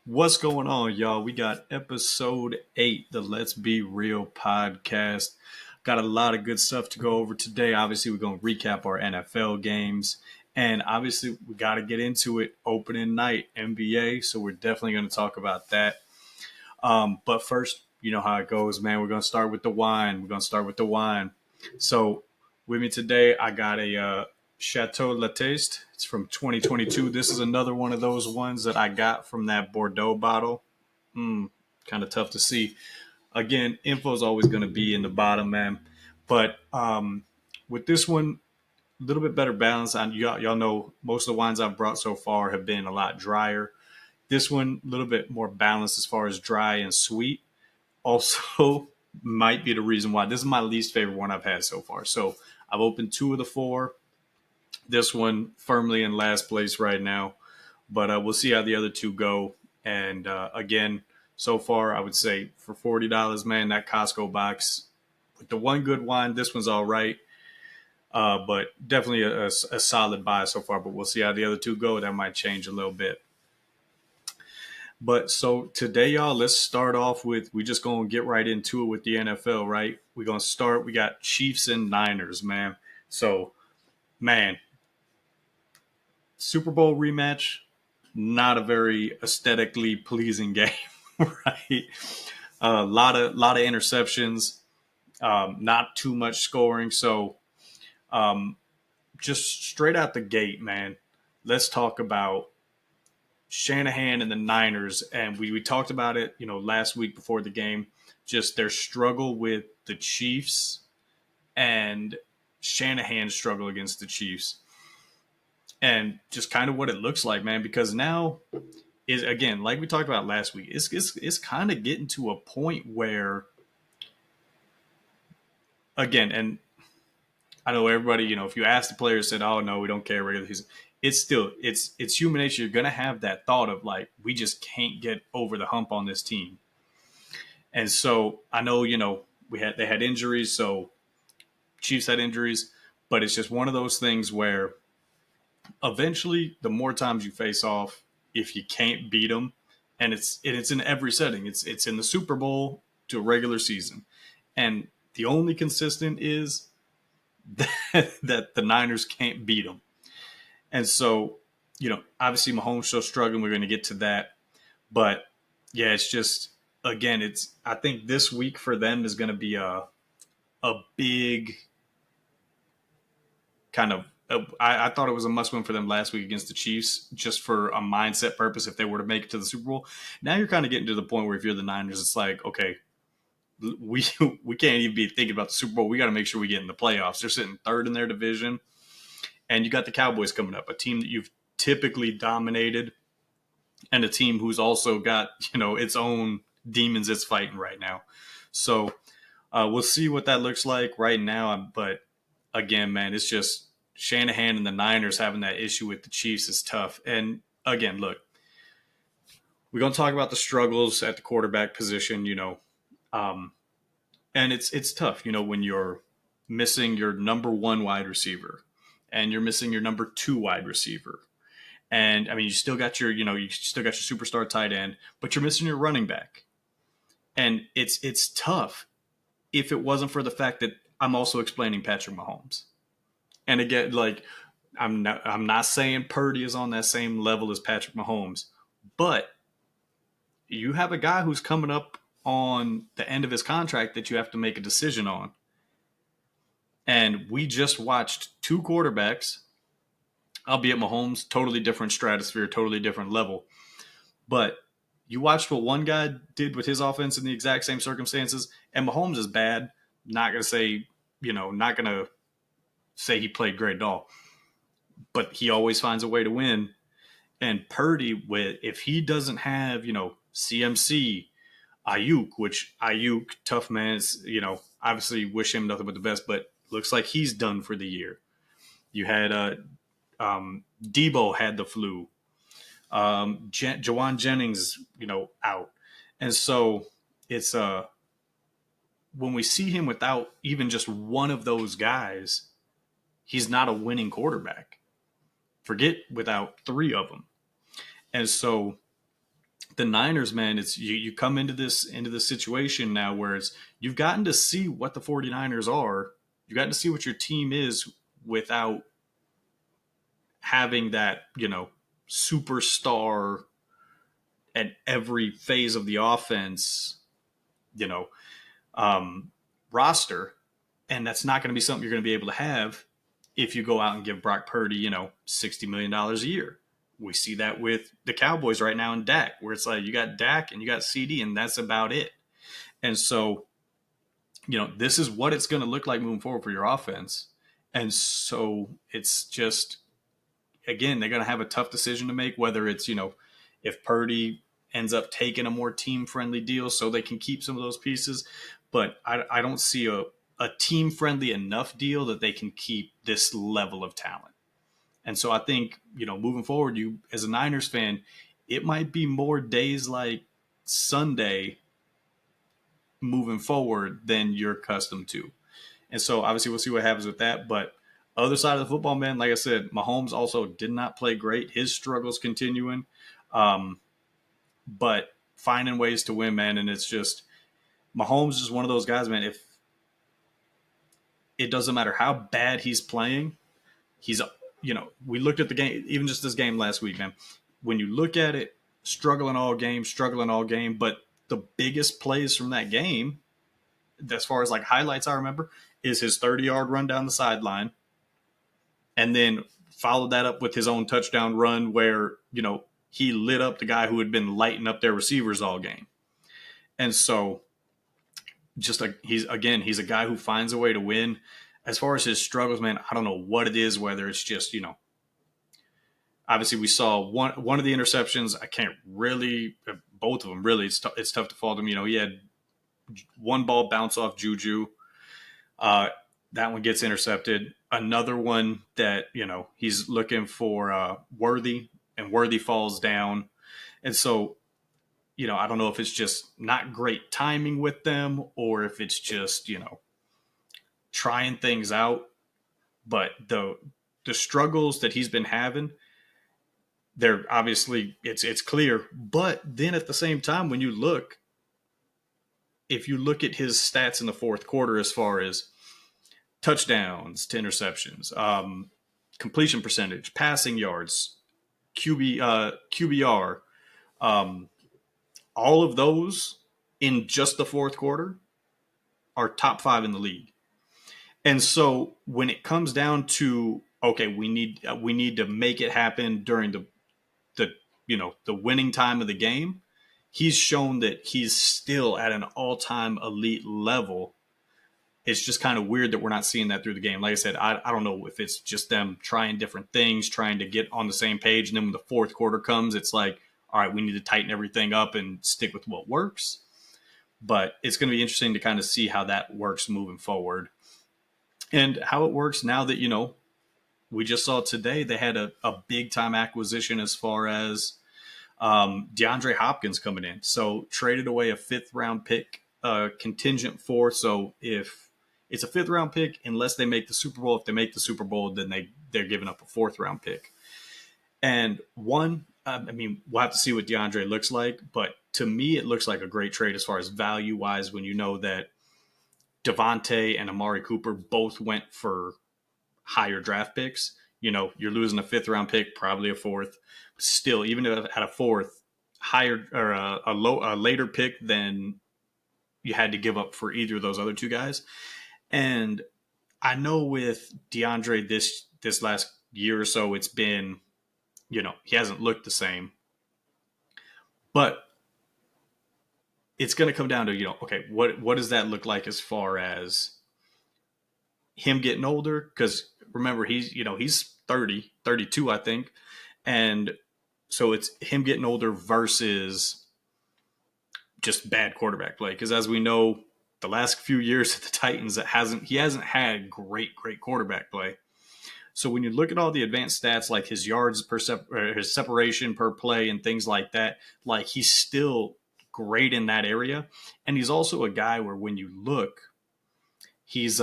What's going on, y'all? We got episode 8, the Let's Be Real podcast. Got a lot of good stuff to go over today. Obviously, we're going to recap our NFL games. And obviously, we got to get into it. Opening night, NBA. So we're definitely going to talk about that. But first, you know how it goes, man. We're going to start with the wine. So with me today, I got a Chateau Lataste. It's from 2022. This is another one of those ones that I got from that Bordeaux bottle. Kind of tough to see. Again, info is always going to be in the bottom, man. But with this one, a little bit better balance. Y'all know most of the wines I've brought so far have been a lot drier. This one, a little bit more balanced as far as dry and sweet. Also, might be the reason why this is my least favorite one I've had so far. So I've opened 2 of the 4. This one firmly in last place right now, but we'll see how the other 2 go. And again, so far, I would say for $40, man, that Costco box with the one good wine, this one's all right. But definitely a solid buy so far. But we'll see how the other 2 go. That might change a little bit. But so today, y'all, let's start off with, we just going to get right into it with the NFL, right? We're going to start. We got Chiefs and Niners, man. So, man, Super Bowl rematch, not a very aesthetically pleasing game, right? A lot of interceptions, not too much scoring. So, just straight out the gate, man, let's talk about Shanahan and the Niners. And we talked about it, last week before the game, just their struggle with the Chiefs and Shanahan's struggle against the Chiefs. And just kind of what it looks like, man, because now is, again, like we talked about last week, it's kind of getting to a point where, again, and I know everybody, if you ask the players, said, "Oh no, we don't care regular season." It's still it's human nature. You're gonna have that thought of like, we just can't get over the hump on this team. And so I know, they had injuries, so Chiefs had injuries, but it's just one of those things where eventually, the more times you face off, if you can't beat them, and it's in every setting. It's in the Super Bowl to a regular season, and the only consistent is that the Niners can't beat them. And so, obviously Mahomes still struggling. We're going to get to that, but yeah, it's just, again, I think this week for them is going to be a big kind of. I thought it was a must win for them last week against the Chiefs, just for a mindset purpose if they were to make it to the Super Bowl. Now you're kind of getting to the point where if you're the Niners, it's like, okay, we can't even be thinking about the Super Bowl. We got to make sure we get in the playoffs. They're sitting third in their division, and you got the Cowboys coming up, a team that you've typically dominated, and a team who's also got its own demons it's fighting right now. So we'll see what that looks like right now. But again, man, it's just Shanahan and the Niners having that issue with the Chiefs is tough. And again, look, we're going to talk about the struggles at the quarterback position, and it's tough, when you're missing your number 1 wide receiver and you're missing your number 2 wide receiver. And I mean, you still got your superstar tight end, but you're missing your running back. And it's tough if it wasn't for the fact that I'm also explaining Patrick Mahomes. And again, like, I'm not saying Purdy is on that same level as Patrick Mahomes, but you have a guy who's coming up on the end of his contract that you have to make a decision on. And we just watched 2 quarterbacks, albeit Mahomes, totally different stratosphere, totally different level. But you watched what one guy did with his offense in the exact same circumstances, and Mahomes is bad. Not going to say he played great at all, but he always finds a way to win. And Purdy, if he doesn't have, CMC, Ayuk, tough man, obviously wish him nothing but the best, but looks like he's done for the year. You had Debo had the flu. Jawan Jennings, out. And so it's when we see him without even just one of those guys, he's not a winning quarterback. Forget without 3 of them. And so the Niners, man, it's you come into this situation now where it's you've gotten to see what the 49ers are. You've gotten to see what your team is without having that, superstar at every phase of the offense, you know, um, roster. And that's not going to be something you're going to be able to have if you go out and give Brock Purdy, $60 million a year. We see that with the Cowboys right now in Dak, where it's like you got Dak and you got CD, and that's about it. And so, this is what it's going to look like moving forward for your offense. And so it's just, again, they're going to have a tough decision to make, whether it's, if Purdy ends up taking a more team friendly deal so they can keep some of those pieces. But I don't see a team friendly enough deal that they can keep this level of talent. And so I think, moving forward, you as a Niners fan, it might be more days like Sunday moving forward than you're accustomed to. And so obviously we'll see what happens with that. But other side of the football, man, like I said, Mahomes also did not play great. His struggles continuing, but finding ways to win, man. And it's just Mahomes is one of those guys, man. If it doesn't matter how bad he's playing, he's, we looked at the game, even just this game last week, man. When you look at it, struggling all game, but the biggest plays from that game, as far as like highlights I remember, is his 30-yard run down the sideline, and then followed that up with his own touchdown run where, he lit up the guy who had been lighting up their receivers all game. And so he's a guy who finds a way to win. As far as his struggles, man, I don't know what it is, whether it's just, obviously we saw one of the interceptions. I can't really, both of them really, it's tough to fault him. He had one ball bounce off Juju. That one gets intercepted. Another one that, he's looking for Worthy, and Worthy falls down. And so, I don't know if it's just not great timing with them or if it's just, trying things out. But the struggles that he's been having, they're obviously, it's clear. But then at the same time, when if you look at his stats in the fourth quarter as far as touchdowns to interceptions, completion percentage, passing yards, QBR, all of those in just the fourth quarter are top 5 in the league. And so when it comes down to, okay, we need to make it happen during the winning time of the game, he's shown that he's still at an all-time elite level. It's just kind of weird that we're not seeing that through the game. Like I said, I don't know if it's just them trying different things, trying to get on the same page. And then when the fourth quarter comes, it's like, all right, we need to tighten everything up and stick with what works. But it's going to be interesting to kind of see how that works moving forward. And how it works now that, we just saw today they had a big-time acquisition as far as DeAndre Hopkins coming in. So traded away a 5th-round pick, contingent for. So if it's a 5th-round pick, unless they make the Super Bowl, if they make the Super Bowl, then they're giving up a 4th-round pick. And we'll have to see what DeAndre looks like. But to me, it looks like a great trade as far as value-wise when you know that Devontae and Amari Cooper both went for higher draft picks. You're losing a 5th-round pick, probably a 4th. Still, even at a 4th, higher or a later pick than you had to give up for either of those other two guys. And I know with DeAndre this last year or so, it's been, he hasn't looked the same. But it's going to come down to, okay, what does that look like as far as him getting older? Because remember, he's 30, 32, I think. And so it's him getting older versus just bad quarterback play. Because as we know, the last few years at the Titans, he hasn't had great quarterback play. So when you look at all the advanced stats, like his yards his separation per play and things like that, like he's still great in that area. And he's also a guy where when you look, he's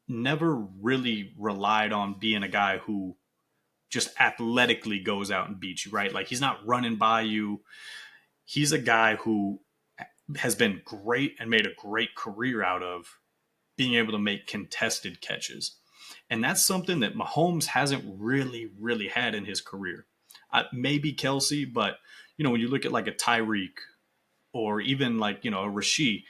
never really relied on being a guy who just athletically goes out and beats you, right? Like he's not running by you. he's a guy who has been great and made a great career out of being able to make contested catches. And that's something that Mahomes hasn't really had in his career. Maybe Kelsey, but when you look at like a Tyreek or even like a Rasheed,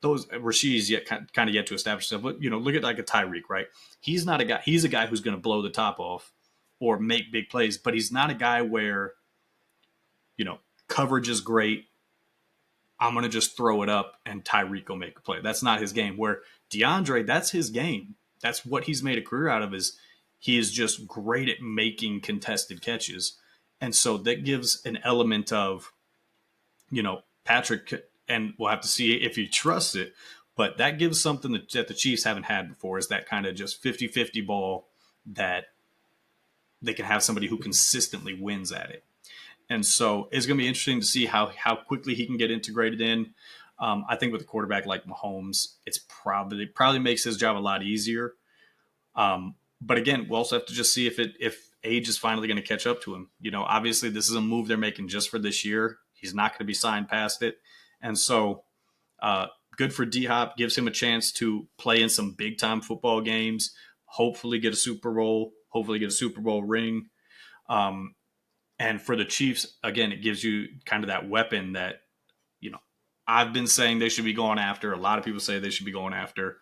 those Rasheed's yet kind of yet to establish himself. But look at like a Tyreek, right? He's not a guy. He's a guy who's going to blow the top off or make big plays, but he's not a guy where you know coverage is great. I'm going to just throw it up and Tyreek will make a play. That's not his game. Where DeAndre, that's his game. That's what he's made a career out of. Is he is just great at making contested catches, and so that gives an element of Patrick, and we'll have to see if he trusts it, but that gives something that the Chiefs haven't had before, is that kind of just 50-50 ball that they can have somebody who consistently wins at it. And so it's going to be interesting to see how quickly he can get integrated in. I think with a quarterback like Mahomes, it's probably makes his job a lot easier. But again, we'll also have to just see if age is finally going to catch up to him. Obviously this is a move they're making just for this year. He's not going to be signed past it. And so good for D-Hop, gives him a chance to play in some big-time football games, hopefully get a Super Bowl, hopefully get a Super Bowl ring. And for the Chiefs, again, it gives you kind of that weapon that, I've been saying they should be going after. A lot of people say they should be going after.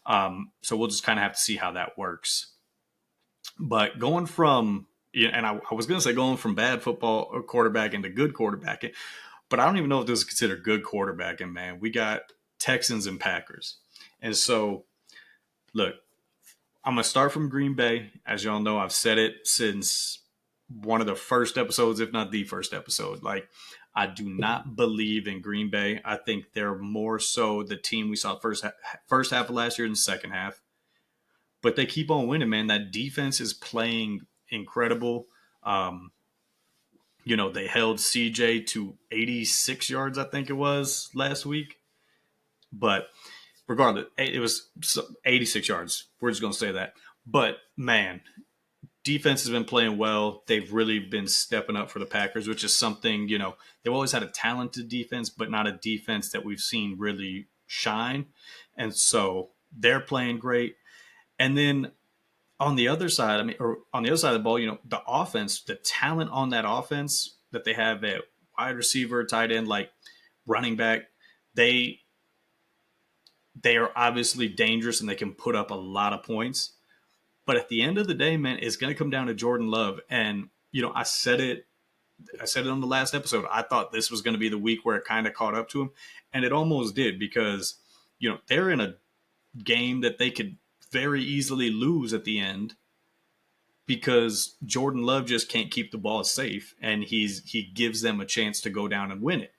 So we'll just kind of have to see how that works. But going from, and I was going to say going from bad football quarterback into good quarterbacking, but I don't even know if this is considered good quarterbacking, man. We got Texans and Packers. And so, look, I'm going to start from Green Bay. As y'all know, I've said it since one of the first episodes, if not the first episode. Like, I do not believe in Green Bay. I think they're more so the team we saw first half of last year and second half. But they keep on winning, man. That defense is playing incredible. They held CJ to 86 yards, I think it was, last week. But regardless, it was 86 yards. We're just going to say that. But, man, defense has been playing well. They've really been stepping up for the Packers, which is something, they've always had a talented defense, but not a defense that we've seen really shine. And so they're playing great. And then on the other side, on the other side of the ball, the offense, the talent on that offense that they have at wide receiver, tight end, like running back, they are obviously dangerous and they can put up a lot of points. But at the end of the day, man, it's going to come down to Jordan Love. And, I said it on the last episode. I thought this was going to be the week where it kind of caught up to him. And it almost did, because, they're in a game that they could very easily lose at the end because Jordan Love just can't keep the ball safe. And he gives them a chance to go down and win it.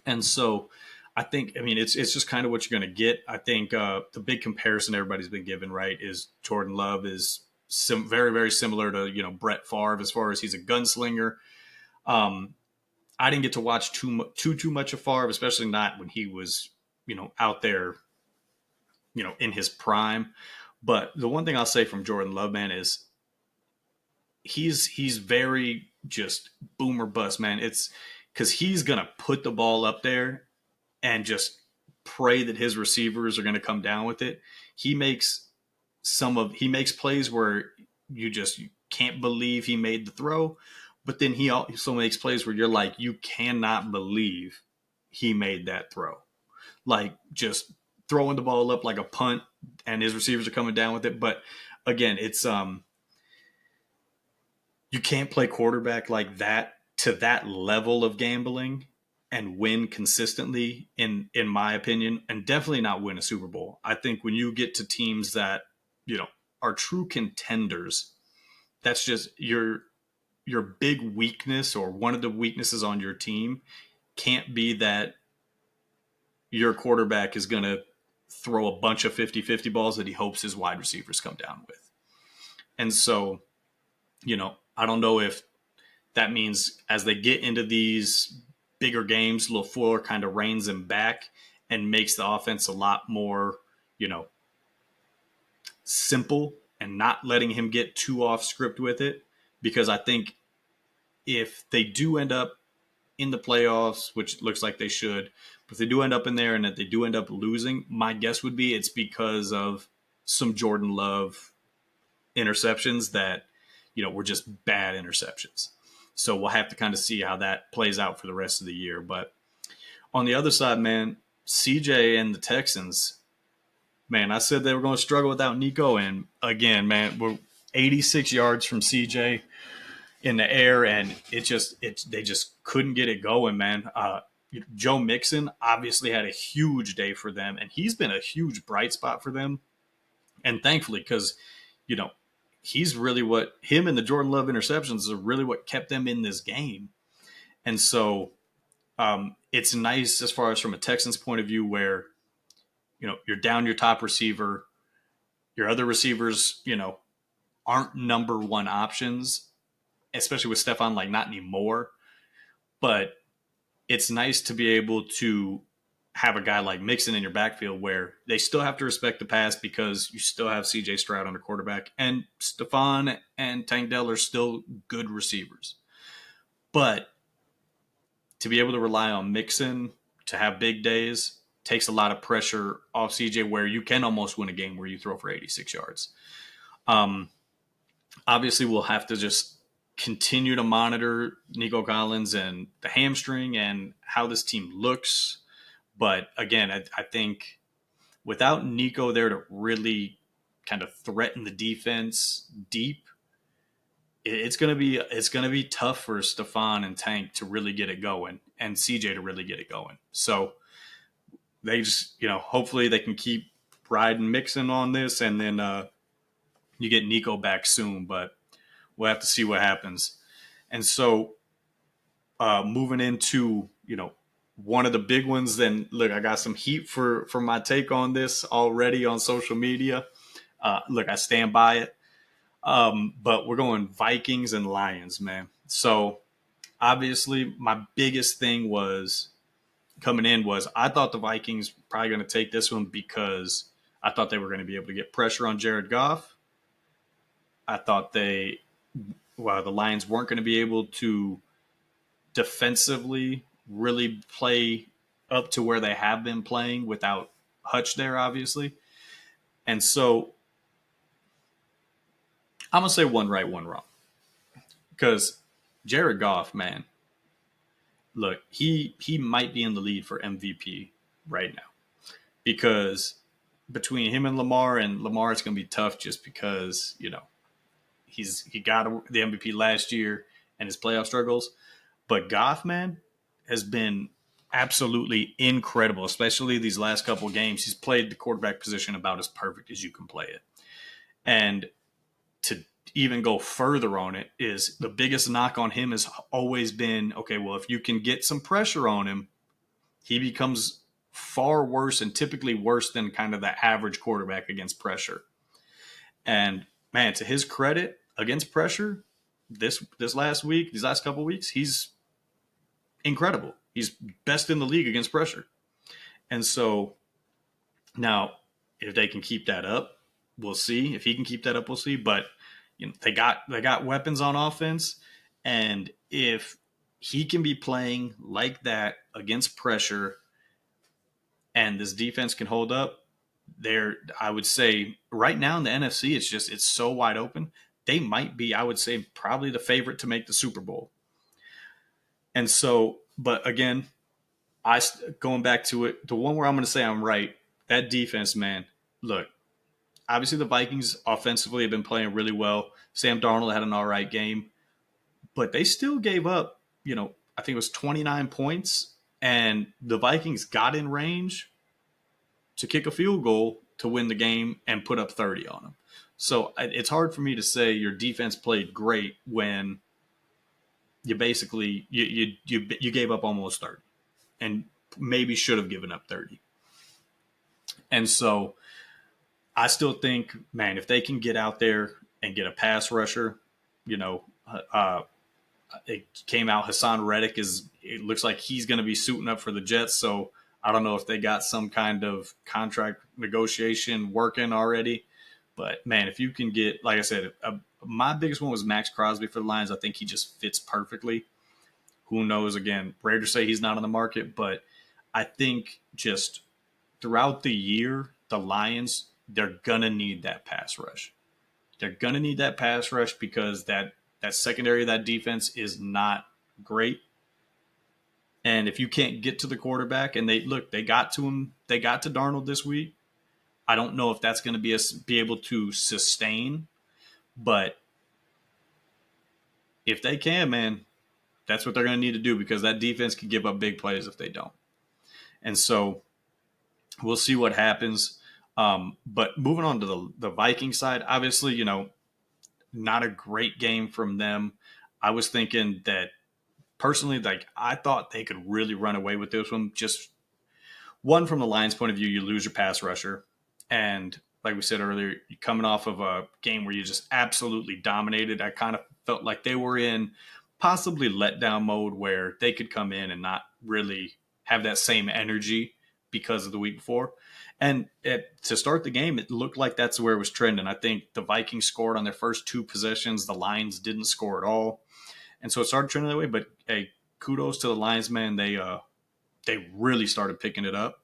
And so I think, it's just kind of what you're going to get. I think the big comparison everybody's been given, right, is Jordan Love is very, very similar to, Brett Favre as far as he's a gunslinger. I didn't get to watch too much of Favre, especially not when he was, out there, in his prime. But the one thing I'll say from Jordan Love, man, is he's very just boom or bust, man. It's because he's going to put the ball up there and just pray that his receivers are going to come down with it. He makes plays where you can't believe he made the throw, but then he also makes plays where you're like, you cannot believe he made that throw. Like just throwing the ball up like a punt and his receivers are coming down with it. But again, it's you can't play quarterback like that to that level of gambling and win consistently, in my opinion, and definitely not win a Super Bowl. I think when you get to teams that, are true contenders, that's just your big weakness, or one of the weaknesses on your team can't be that your quarterback is going to throw a bunch of 50-50 balls that he hopes his wide receivers come down with. And so, I don't know if that means as they get into these bigger games, LaFleur kind of reins him back and makes the offense a lot more, simple, and not letting him get too off script with it. Because I think if they do end up in the playoffs, which looks like they should, but if they do end up in there and that they do end up losing, my guess would be it's because of some Jordan Love interceptions that, were just bad interceptions. So we'll have to kind of see how that plays out for the rest of the year. But on the other side, man, CJ and the Texans, man, I said they were going to struggle without Nico. And again, man, we're 86 yards from CJ in the air, and they just couldn't get it going, man. Joe Mixon obviously had a huge day for them, and he's been a huge bright spot for them. And thankfully, because, you know, he's really what him and the Jordan Love interceptions are really what kept them in this game. And so it's nice as far as from a Texans point of view where, you're down your top receiver, your other receivers, aren't number one options, especially with Stephon, like not anymore. But it's nice to be able to have a guy like Mixon in your backfield where they still have to respect the pass because you still have CJ Stroud under quarterback, and Stephon and Tank Dell are still good receivers. But to be able to rely on Mixon to have big days takes a lot of pressure off CJ, where you can almost win a game where you throw for 86 yards. Obviously, we'll have to just continue to monitor Nico Collins and the hamstring and how this team looks. But again, I think without Nico there to really kind of threaten the defense deep, it's gonna be tough for Stephon and Tank to really get it going, and CJ to really get it going. So they just, hopefully they can keep riding Mixon on this, and then you get Nico back soon. But we'll have to see what happens. And so moving into, one of the big ones, then look, I got some heat for my take on this already on social media. Look, I stand by it. But we're going Vikings and Lions, man. So obviously my biggest thing was coming in was I thought the Vikings probably going to take this one because I thought they were going to be able to get pressure on Jared Goff. I thought the Lions weren't going to be able to defensively really play up to where they have been playing without Hutch there, obviously. And so I'm going to say one right, one wrong. Because Jared Goff, man, look, he might be in the lead for MVP right now. Because between him and Lamar it's going to be tough just because, he got the MVP last year and his playoff struggles. But Goff, man, has been absolutely incredible, especially these last couple of games. He's played the quarterback position about as perfect as you can play it. And to even go further on it is the biggest knock on him has always been, okay, well, if you can get some pressure on him, he becomes far worse and typically worse than kind of the average quarterback against pressure. And man, to his credit, against pressure, this last week, these last couple of weeks, he's incredible. He's best in the league against pressure. And so now if they can keep that up, we'll see. If he can keep that up, we'll see. But they got weapons on offense, and if he can be playing like that against pressure and this defense can hold up, there I would say right now in the NFC it's so wide open. They might be, I would say, probably the favorite to make the Super Bowl. And so, but again, going back to it, the one where I'm going to say I'm right, that defense, man, look, obviously the Vikings offensively have been playing really well. Sam Darnold had an all right game, but they still gave up, I think it was 29 points, and the Vikings got in range to kick a field goal to win the game and put up 30 on them. So it's hard for me to say your defense played great when you basically you gave up almost 30 and maybe should have given up 30. And so I still think, man, if they can get out there and get a pass rusher, it came out Hassan Reddick it looks like he's going to be suiting up for the Jets. So I don't know if they got some kind of contract negotiation working already. But, man, if you can get, like I said, my biggest one was Max Crosby for the Lions. I think he just fits perfectly. Who knows? Again, rare to say he's not on the market, but I think just throughout the year, the Lions, they're gonna need that pass rush. They're gonna need that pass rush because that secondary of that defense is not great. And if you can't get to the quarterback, and they got to him, they got to Darnold this week. I don't know if that's going to be able to sustain, but if they can, man, that's what they're going to need to do because that defense can give up big plays if they don't. And so we'll see what happens. But moving on to the Viking side, obviously, not a great game from them. I was thinking that personally, like I thought they could really run away with this one. Just one from the Lions' point of view, you lose your pass rusher, and like we said earlier, you're coming off of a game where you just absolutely dominated. I kind of felt like they were in possibly letdown mode where they could come in and not really have that same energy because of the week before. And to start the game, it looked like that's where it was trending. I think the Vikings scored on their first two possessions. The Lions didn't score at all. And so it started trending that way. But hey, kudos to the Lions, man. They really started picking it up.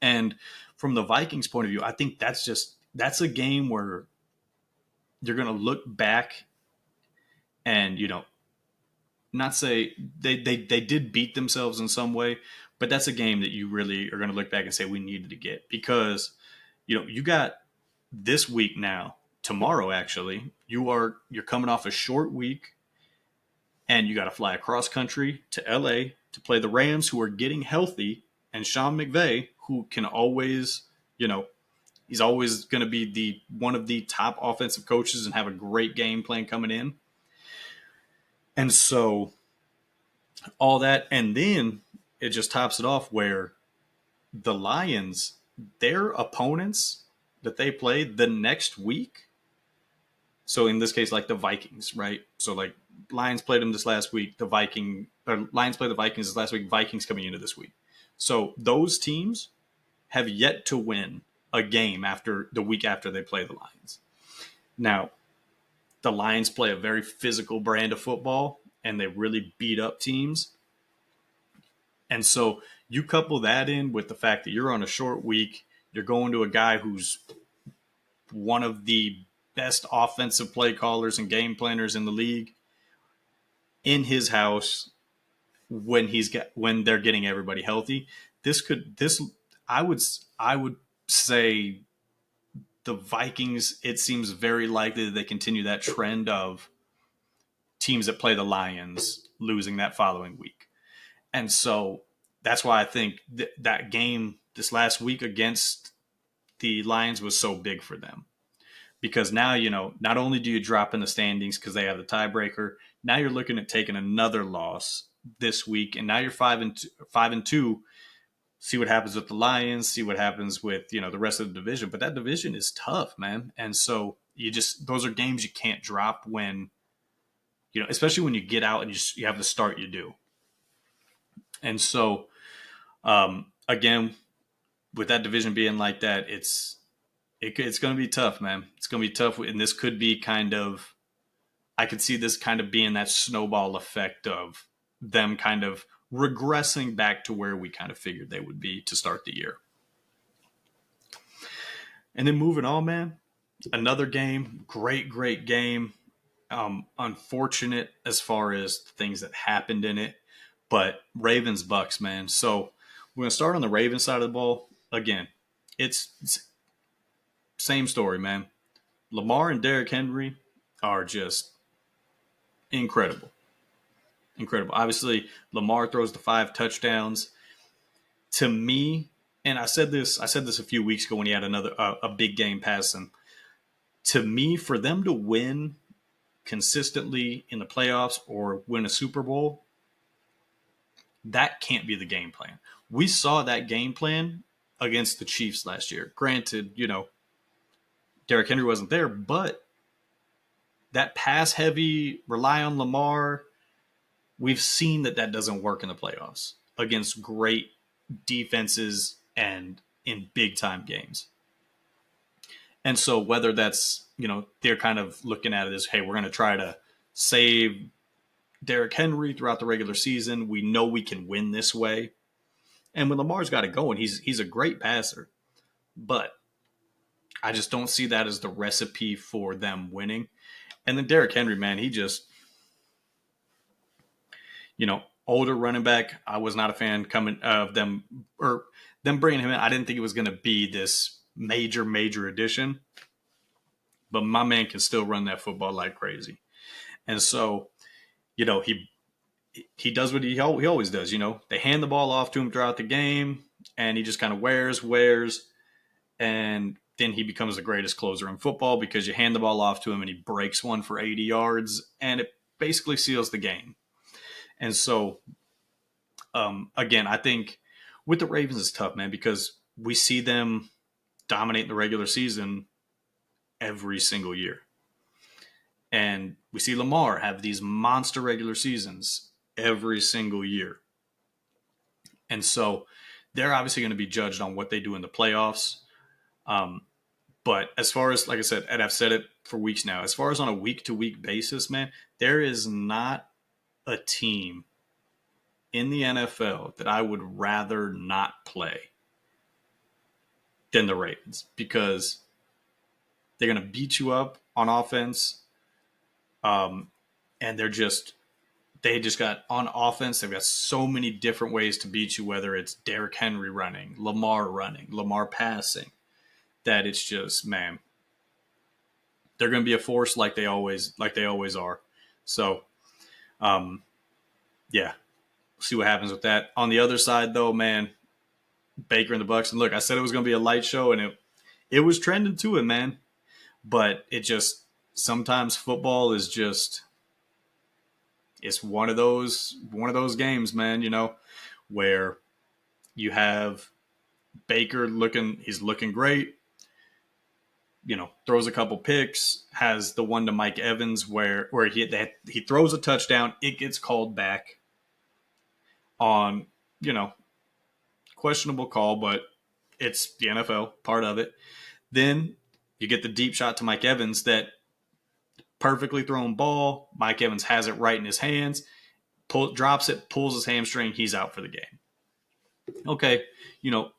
And from the Vikings point of view, I think that's a game where you're going to look back and, not say they did beat themselves in some way, but that's a game that you really are going to look back and say we needed to get because, you got this week now, tomorrow actually, you're coming off a short week and you got to fly across country to LA to play the Rams who are getting healthy and Sean McVay who can always, he's always going to be the one of the top offensive coaches and have a great game plan coming in. And so all that, and then it just tops it off where the Lions, their opponents that they play the next week. So in this case, like the Vikings, right? So like Lions played them this last week. Lions played the Vikings this last week. Vikings coming into this week. So those teams have yet to win a game after the week after they play the Lions. Now, the Lions play a very physical brand of football and they really beat up teams. And so you couple that in with the fact that you're on a short week, you're going to a guy who's one of the best offensive play callers and game planners in the league in his house when they're getting everybody healthy. I would say the Vikings, it seems very likely that they continue that trend of teams that play the Lions losing that following week. And so that's why I think that game this last week against the Lions was so big for them. Because now, not only do you drop in the standings because they have the tiebreaker, now you're looking at taking another loss this week. And now you're 5-2. See what happens with the Lions, see what happens with, the rest of the division. But that division is tough, man. And so those are games you can't drop when, especially when you get out and you have the start you do. And so, again, with that division being like that, it's going to be tough, man. It's going to be tough. And this could be I could see this kind of being that snowball effect of them kind of regressing back to where we kind of figured they would be to start the year. And then moving on, man, another game, great game. Unfortunate as far as things that happened in it, but Ravens Bucs, man. So we're going to start on the Ravens side of the ball. Again, it's same story, man. Lamar and Derrick Henry are just incredible. Obviously, Lamar throws the 5 touchdowns. To me, and I said this a few weeks ago when he had a big game passing. To me, for them to win consistently in the playoffs or win a Super Bowl, that can't be the game plan. We saw that game plan against the Chiefs last year. Granted, Derrick Henry wasn't there, but that pass heavy, rely on Lamar, we've seen that doesn't work in the playoffs against great defenses and in big time games. And so whether that's, they're kind of looking at it as, hey, we're going to try to save Derrick Henry throughout the regular season. We know we can win this way. And when Lamar's got it going, he's a great passer. But I just don't see that as the recipe for them winning. And then Derrick Henry, man, he just, older running back. I was not a fan coming of them or them bringing him in. I didn't think it was going to be this major addition, but my man can still run that football like crazy. And so, he does what he always does. They hand the ball off to him throughout the game, and he just kind of wears, and then he becomes the greatest closer in football because you hand the ball off to him and he breaks one for 80 yards, and it basically seals the game. And so, again, I think with the Ravens it's tough, man, because we see them dominate the regular season every single year. And we see Lamar have these monster regular seasons every single year. And so they're obviously going to be judged on what they do in the playoffs. But as far as, like I said, and I've said it for weeks now, as far as on a week-to-week basis, man, there is not a team in the NFL that I would rather not play than the Ravens, because they're going to beat you up on offense. And they just got on offense. They've got so many different ways to beat you, whether it's Derrick Henry running, Lamar passing, that it's just, man, they're going to be a force like they always are. So, yeah, see what happens with that. On the other side, though, man, Baker and the Bucs. And look, I said it was going to be a light show, and it was trending to it, man. But it just, sometimes football is just, it's one of those games, man. Where you have Baker he's looking great. Throws a couple picks, has the one to Mike Evans where he throws a touchdown, it gets called back on, questionable call, but it's the NFL, part of it. Then you get the deep shot to Mike Evans, that perfectly thrown ball. Mike Evans has it right in his hands, drops it, pulls his hamstring, he's out for the game. Okay,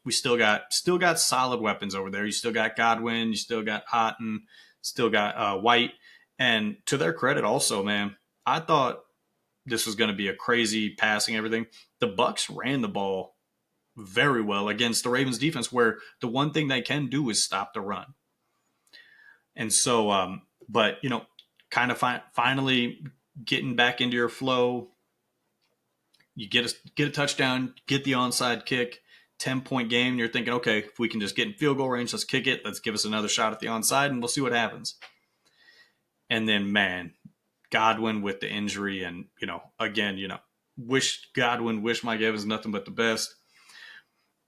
we still got solid weapons over there. You still got Godwin, you still got Otten, still got White. And to their credit also, man, I thought this was going to be a crazy passing everything. The Bucs ran the ball very well against the Ravens defense, where the one thing they can do is stop the run. And so, but, kind of finally getting back into your flow. You get a touchdown, get the onside kick, 10-point game, and you're thinking, okay, if we can just get in field goal range, let's kick it. Let's give us another shot at the onside, and we'll see what happens. And then, man, Godwin with the injury, and, again, wish Mike Evans nothing but the best.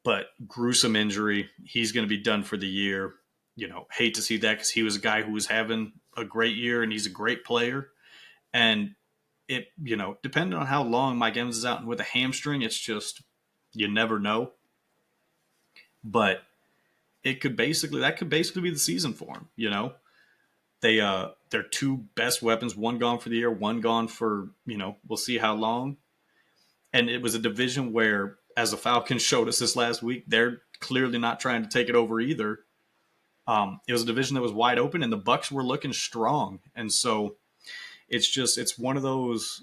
But gruesome injury. He's going to be done for the year. Hate to see that, because he was a guy who was having a great year, and he's a great player. And it, depending on how long Mike Evans is out with a hamstring, it's just, you never know. But that could basically be the season for him. Their two best weapons, one gone for the year, one gone for, we'll see how long. And it was a division where, as the Falcons showed us this last week, they're clearly not trying to take it over either. It was a division that was wide open, and the Bucs were looking strong. And so it's one of those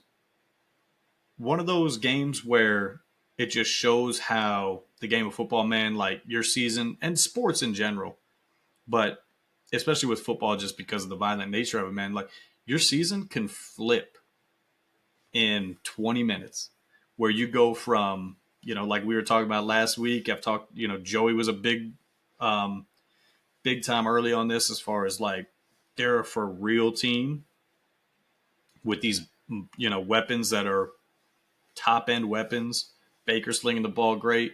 games where it just shows how the game of football, man, like your season and sports in general, but especially with football, just because of the violent nature of it, man, like your season can flip in 20 minutes, where you go from, like we were talking about last week. I've talked, Joey was a big time early on this, as far as like they're a for real team with these, weapons that are top end weapons. Baker slinging the ball great,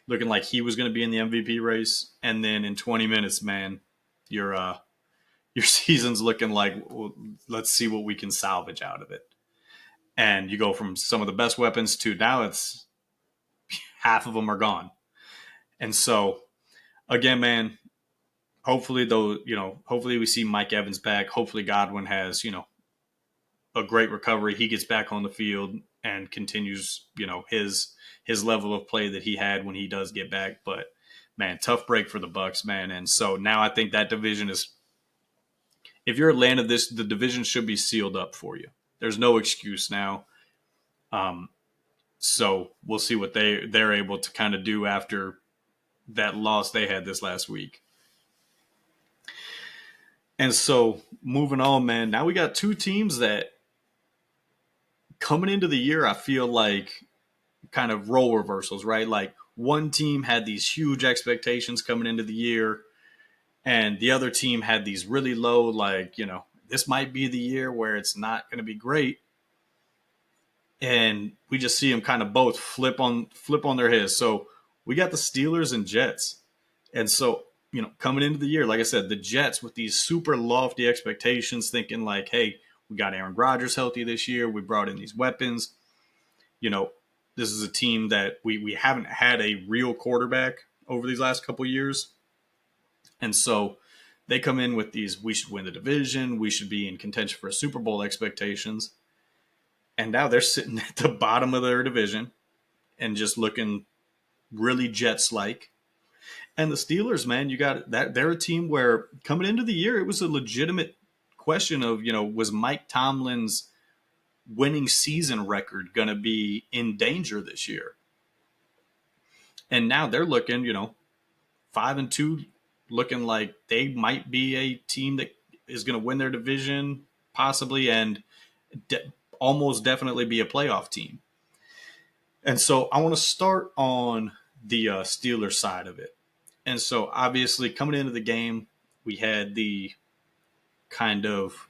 looking like he was going to be in the MVP race. And then in 20 minutes, man, your season's looking like, well, let's see what we can salvage out of it. And you go from some of the best weapons to now it's half of them are gone. And so, again, man, hopefully we see Mike Evans back. Hopefully Godwin has, a great recovery. He gets back on the field and continues, his level of play that he had when he does get back. But man, tough break for the Bucs, man. And so now I think that division is, if you're Atlanta, the division should be sealed up for you. There's no excuse now. Um, so we'll see what they're able to kind of do after that loss they had this last week. And so moving on, man, now we got two teams that coming into the year, I feel like kind of role reversals, right? Like one team had these huge expectations coming into the year, and the other team had these really low, like, this might be the year where it's not going to be great. And we just see them kind of both flip on their heads. So we got the Steelers and Jets. And so, coming into the year, like I said, the Jets with these super lofty expectations, thinking like, hey, we got Aaron Rodgers healthy this year. We brought in these weapons. You know, this is a team that we haven't had a real quarterback over these last couple of years. And so they come in with these, we should win the division. We should be in contention for a Super Bowl expectations. And now they're sitting at the bottom of their division and just looking really Jets like. And the Steelers, man, you got that. They're a team where coming into the year, it was a legitimate question of, was Mike Tomlin's winning season record going to be in danger this year? And now they're looking, 5-2, looking like they might be a team that is going to win their division, possibly, and almost definitely be a playoff team. And so I want to start on the Steelers side of it. And so obviously coming into the game, we had the kind of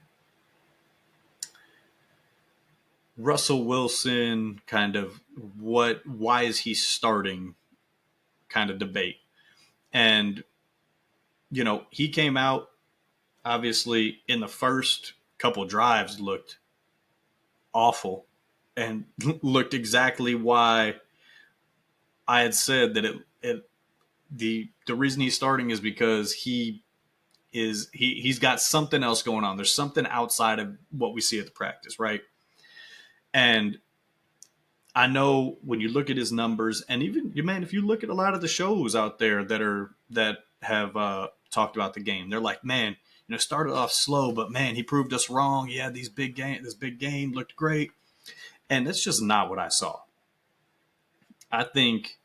Russell Wilson kind of why is he starting kind of debate. And, he came out obviously in the first couple drives looked awful and looked exactly why I had said that the reason he's starting is because he's got something else going on. There's something outside of what we see at the practice, right? And I know when you look at his numbers, and even if you look at a lot of the shows out there that have talked about the game, they're like, man, started off slow, but man, he proved us wrong. He had this big game looked great, and that's just not what I saw. I think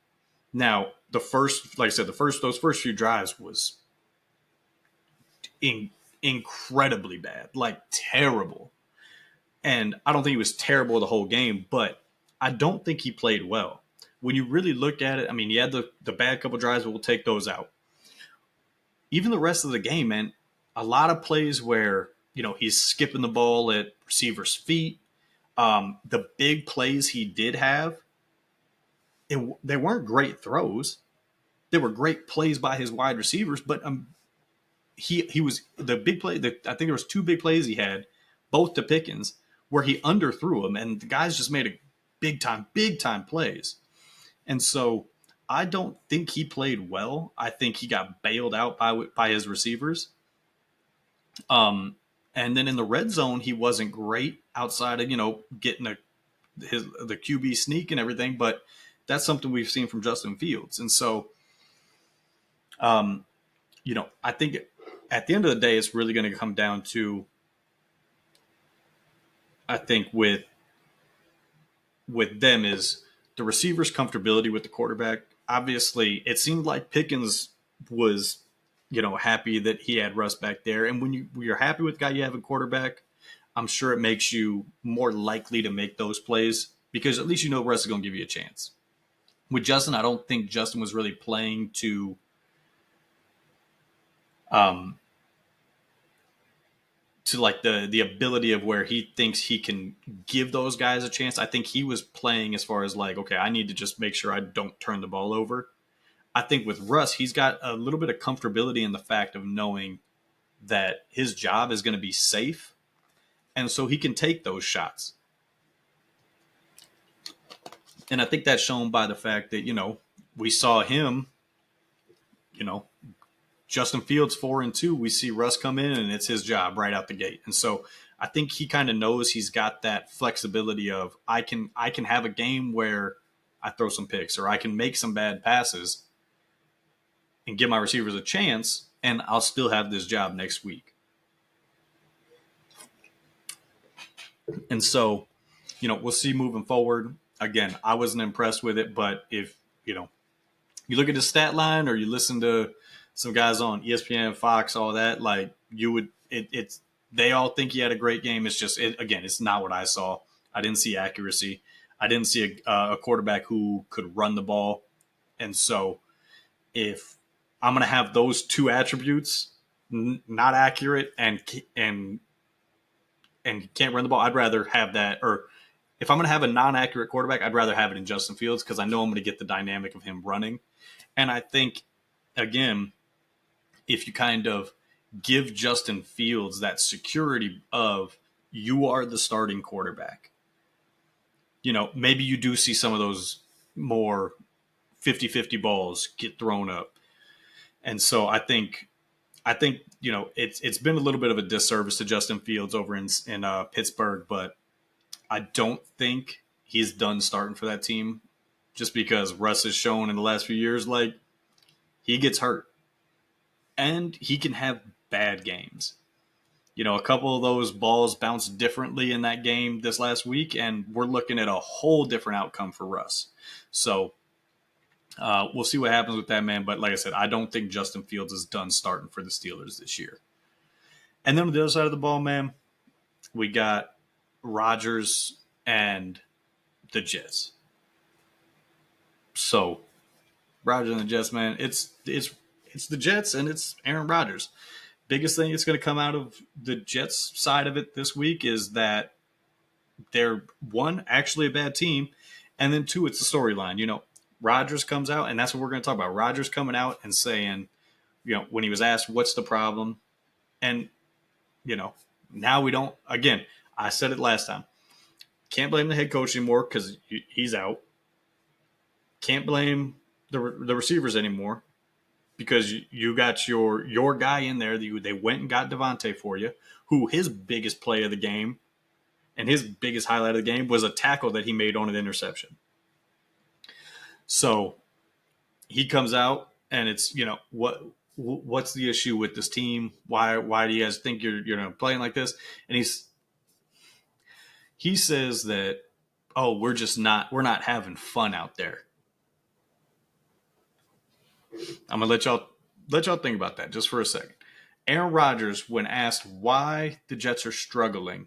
now the first, like I said, those first few drives was incredibly bad, like terrible. And I don't think he was terrible the whole game, but I don't think he played well. When you really look at it, I mean, he had the bad couple drives, but we'll take those out. Even the rest of the game, man, a lot of plays where, he's skipping the ball at receivers' feet. The big plays he did have, they weren't great throws. They were great plays by his wide receivers, but he was the big play. I think there was two big plays he had, both to Pickens, where he underthrew them, and the guys just made a big time plays. And so I don't think he played well. I think he got bailed out by his receivers. And then in the red zone, he wasn't great outside of getting the QB sneak and everything. But that's something we've seen from Justin Fields. And so, I think at the end of the day, it's really going to come down to, I think with them is the receiver's comfortability with the quarterback. Obviously, it seemed like Pickens was, happy that he had Russ back there. And when you're happy with the guy you have a quarterback, I'm sure it makes you more likely to make those plays because at least Russ is going to give you a chance. With Justin, I don't think Justin was really playing to like the ability of where he thinks he can give those guys a chance. I think he was playing as far as like, okay, I need to just make sure I don't turn the ball over. I think with Russ, he's got a little bit of comfortability in the fact of knowing that his job is going to be safe. And so he can take those shots. And I think that's shown by the fact that, we saw him, Justin Fields 4-2, we see Russ come in and it's his job right out the gate. And so I think he kind of knows he's got that flexibility of I can have a game where I throw some picks or I can make some bad passes and give my receivers a chance, and I'll still have this job next week. And so, we'll see moving forward. Again, I wasn't impressed with it, but if, you look at the stat line or you listen to some guys on ESPN, Fox, all that, like you would, it's they all think he had a great game. It's just, again, it's not what I saw. I didn't see accuracy. I didn't see a quarterback who could run the ball. And so if I'm going to have those two attributes, not accurate and can't run the ball, I'd rather have that. Or if I'm going to have a non-accurate quarterback, I'd rather have it in Justin Fields because I know I'm going to get the dynamic of him running. And I think, again, if you kind of give Justin Fields that security of you are the starting quarterback, maybe you do see some of those more 50-50 balls get thrown up. And so I think it's been a little bit of a disservice to Justin Fields over in Pittsburgh, but I don't think he's done starting for that team just because Russ has shown in the last few years, like, he gets hurt and he can have bad games. A couple of those balls bounced differently in that game this last week, and we're looking at a whole different outcome for Russ. So we'll see what happens with that, man. But like I said, I don't think Justin Fields is done starting for the Steelers this year. And then on the other side of the ball, man, we got Rodgers and the Jets. So Rodgers and the Jets, man, it's the Jets and it's Aaron Rodgers. Biggest thing that's going to come out of the Jets side of it this week is that they're, one, actually a bad team, and then two, it's the storyline. Rodgers comes out, and that's what we're going to talk about. Rodgers coming out and saying, when he was asked what's the problem, and now we don't. Again, I said it last time. Can't blame the head coach anymore because he's out. Can't blame the receivers anymore because you got your guy in there. They went and got Devontae for you, who his biggest play of the game and his biggest highlight of the game was a tackle that he made on an interception. So he comes out and it's, what's the issue with this team? Why do you guys think you're playing like this? And he says that, we're not having fun out there. I'm gonna let y'all think about that just for a second. Aaron Rodgers, when asked why the Jets are struggling,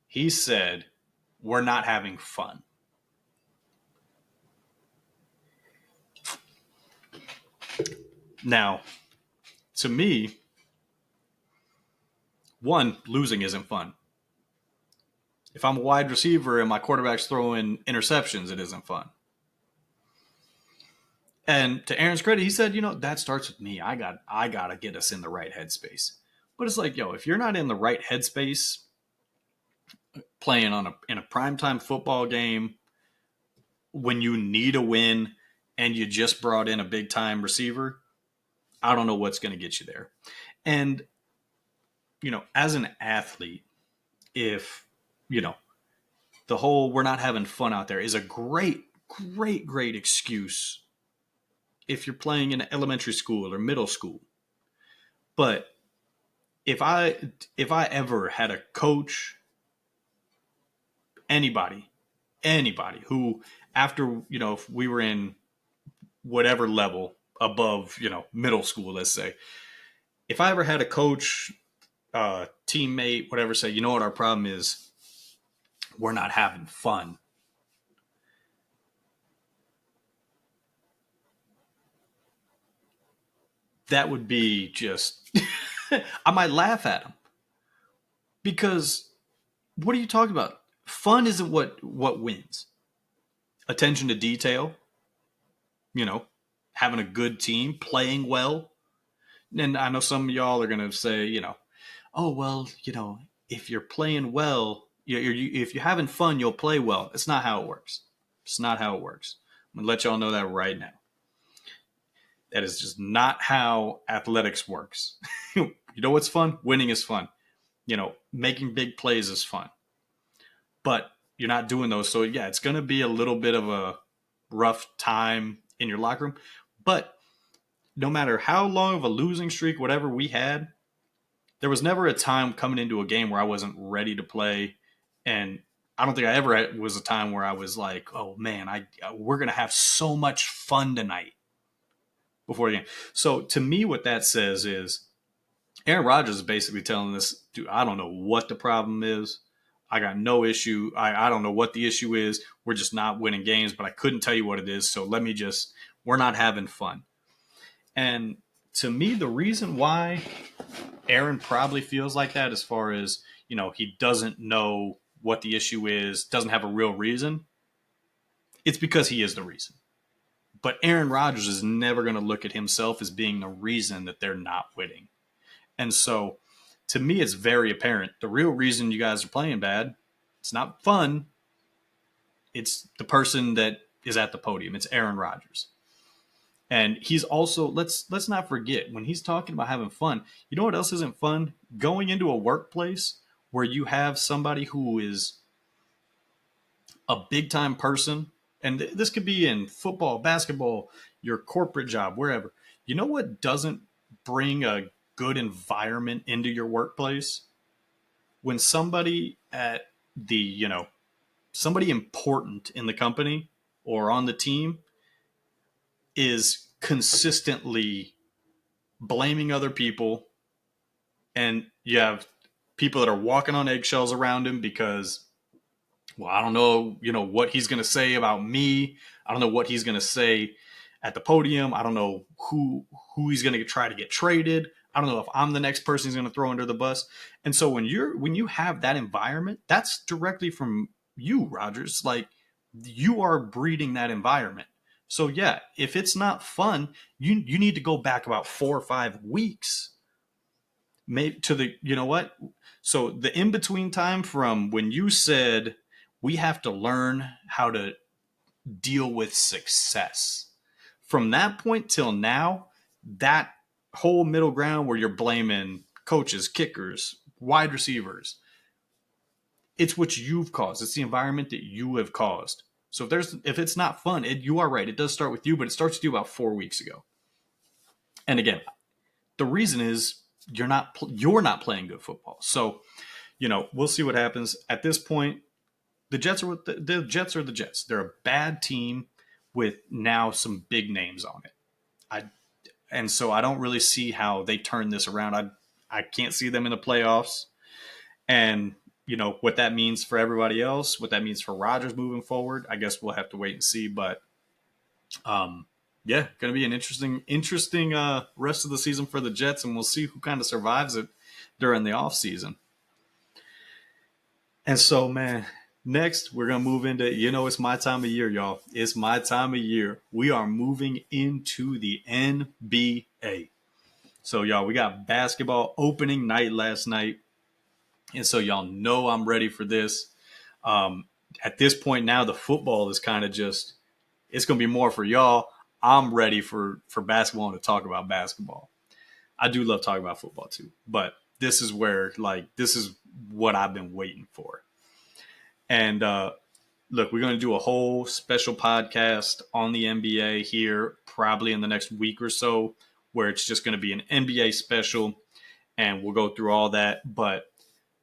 he said, "We're not having fun." Now, to me, one, losing isn't fun. If I'm a wide receiver and my quarterback's throwing interceptions, it isn't fun. And to Aaron's credit, he said, that starts with me. I gotta get us in the right headspace. But it's like, if you're not in the right headspace, playing in a primetime football game when you need a win and you just brought in a big time receiver, I don't know what's going to get you there. And as an athlete, if the whole we're not having fun out there is a great excuse if you're playing in elementary school or middle school. But if I ever had a coach, anybody who, after, if we were in whatever level above, middle school, let's say, if I ever had a coach, teammate, whatever, say, you know what our problem is? We're not having fun. That would be just, I might laugh at him. Because what are you talking about? Fun isn't what wins. Attention to detail, having a good team, playing well. And I know some of y'all are going to say, oh, well, if you're playing well, if you're having fun, you'll play well. It's not how it works. It's not how it works. I'm going to let y'all know that right now. That is just not how athletics works. You know what's fun? Winning is fun. Making big plays is fun. But you're not doing those. So, yeah, it's going to be a little bit of a rough time in your locker room. But no matter how long of a losing streak, whatever we had, there was never a time coming into a game where I wasn't ready to play. And I don't think I ever had, was a time where I was like, oh man, we're going to have so much fun tonight before the game. So to me, what that says is Aaron Rodgers is basically telling this, dude, I don't know what the problem is. I got no issue. I don't know what the issue is. We're just not winning games, but I couldn't tell you what it is. So we're not having fun. And to me, the reason why Aaron probably feels like that, as far as, he doesn't know what the issue is, doesn't have a real reason, it's because he is the reason. But Aaron Rodgers is never going to look at himself as being the reason that they're not winning. And so to me, it's very apparent. The real reason you guys are playing bad, it's not fun. It's the person that is at the podium. It's Aaron Rodgers. And he's also, let's not forget, when he's talking about having fun, you know what else isn't fun? Going into a workplace where you have somebody who is a big time person, and this could be in football, basketball, your corporate job, wherever. You know what doesn't bring a good environment into your workplace? When somebody at somebody important in the company or on the team is consistently blaming other people, and you have people that are walking on eggshells around him because, well, I don't know, what he's going to say about me. I don't know what he's going to say at the podium. I don't know who he's going to try to get traded. I don't know if I'm the next person he's going to throw under the bus. And so when you have that environment, that's directly from you, Rodgers. Like, you are breeding that environment. So yeah, if it's not fun, you need to go back about 4 or 5 weeks, maybe, to the, what? So the in between time from when you said we have to learn how to deal with success, from that point till now, that whole middle ground where you're blaming coaches, kickers, wide receivers, it's what you've caused. It's the environment that you have caused. So if it's not fun, you are right. It does start with you, but it starts with you about 4 weeks ago. And again, the reason is you're not playing good football. So, we'll see what happens. At this point, the Jets are the Jets are the Jets. They're a bad team with now some big names on it. And so I don't really see how they turn this around. I can't see them in the playoffs. And what that means for everybody else, what that means for Rodgers moving forward, I guess we'll have to wait and see. But yeah, going to be an interesting rest of the season for the Jets, and we'll see who kind of survives it during the offseason. And so, man, next we're going to move into, it's my time of year, y'all. It's my time of year. We are moving into the NBA. So, y'all, we got basketball opening night last night. And so y'all know I'm ready for this. At this point now, the football is kind of just, it's going to be more for y'all. I'm ready for basketball and to talk about basketball. I do love talking about football too, but this is where, this is what I've been waiting for. And look, we're going to do a whole special podcast on the NBA here, probably in the next week or so, where it's just going to be an NBA special, and we'll go through all that. But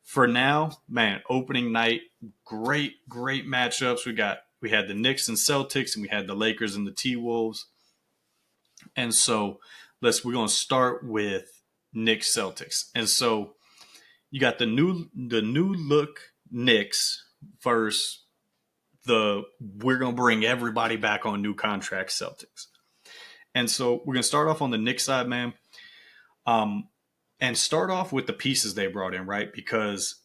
for now, man, opening night, great matchups. We had the Knicks and Celtics, and we had the Lakers and the T-Wolves. And so we're going to start with Knicks Celtics. And so you got the new look Knicks versus we're going to bring everybody back on new contract Celtics. And so we're going to start off on the Knicks side, man. And start off with the pieces they brought in, right? Because,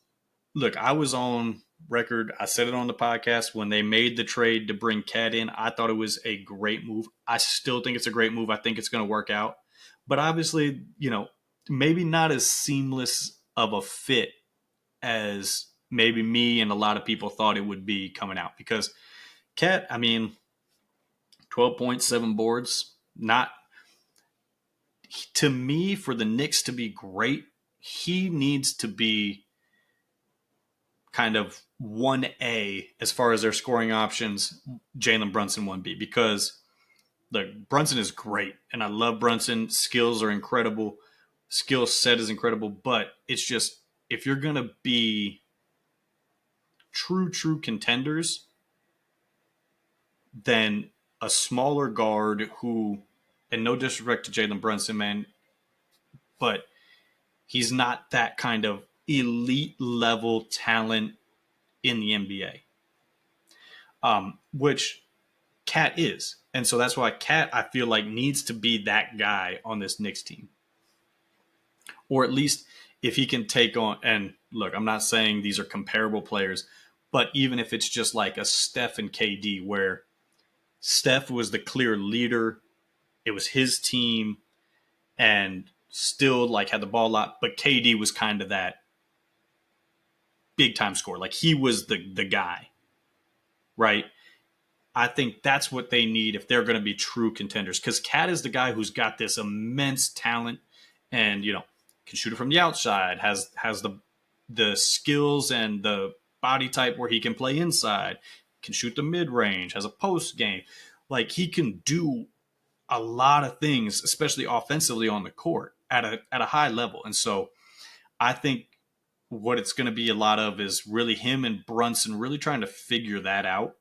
look, I was on record. I said it on the podcast when they made the trade to bring Cat in. I thought it was a great move. I still think it's a great move. I think it's going to work out. But obviously, maybe not as seamless of a fit as maybe me and a lot of people thought it would be coming out. Because Cat, 12.7 boards, not to me, for the Knicks to be great, he needs to be kind of 1A as far as their scoring options, Jalen Brunson 1B, because look, Brunson is great, and I love Brunson. Skills are incredible. Skill set is incredible, but it's just if you're gonna be true contenders, then a smaller guard who, and no disrespect to Jalen Brunson, man, but he's not that kind of elite level talent in the NBA, which Cat is. And so that's why Cat, I feel like, needs to be that guy on this Knicks team. Or at least if he can take on, and look, I'm not saying these are comparable players, but even if it's just like a Steph and KD, where Steph was the clear leader, it was his team, and still like had the ball a lot, but KD was kind of that big time scorer. Like he was the guy, right? I think that's what they need if they're going to be true contenders. Because Cat is the guy who's got this immense talent, and can shoot it from the outside, has the skills and the body type where he can play inside, can shoot the mid range, has a post game. Like he can do a lot of things, especially offensively on the court at a high level. And so I think what it's going to be a lot of is really him and Brunson really trying to figure that out.